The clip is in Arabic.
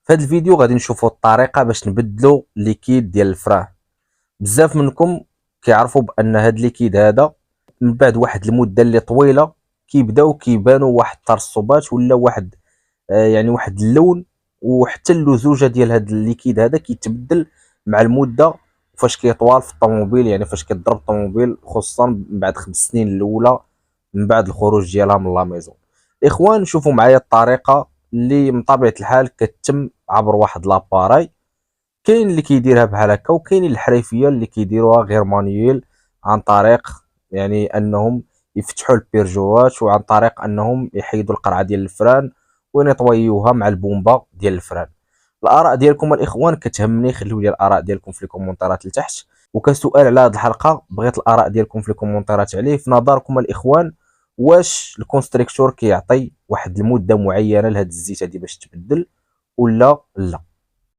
في هذا الفيديو غادي نشوفوا الطريقه باش نبدلوا الليكيد ديال الفران. بزاف منكم كيعرفوا بان هذا الليكيد هذا من بعد واحد المده اللي طويله كيبداو كيبانوا واحد الترسبات ولا واحد يعني واحد اللون، وحتى اللزوجه ديال هذا الليكيد هذا كيتبدل مع المده فاش كيطوال في الطوموبيل، يعني فاش كتضرب الطوموبيل خصوصا من بعد 5 سنين الاولى من بعد الخروج ديالها من لا ميزون. الاخوان شوفوا معايا الطريقه اللي من طبيعه الحال كتتم عبر واحد لاباراي. كاين اللي كيديرها بحال هكا، وكاينين الحريفيه اللي كيديروها غير مانيويل عن طريق يعني انهم يفتحوا البيرجوات وعن طريق انهم يحيدوا القرعه ديال الفران ونطويوها مع البومبا ديال الفران. الاراء ديالكم الاخوان كتهمني، خليو لي الاراء ديالكم في الكومونتيرات لتحت. وكسؤال على هذه الحلقه بغيت الاراء ديالكم في الكومونتيرات عليه. في نظركم الاخوان واش الكونستريكتور كيعطي واحد المده معينه لهاد الزيت هادي باش تبدل ولا لا؟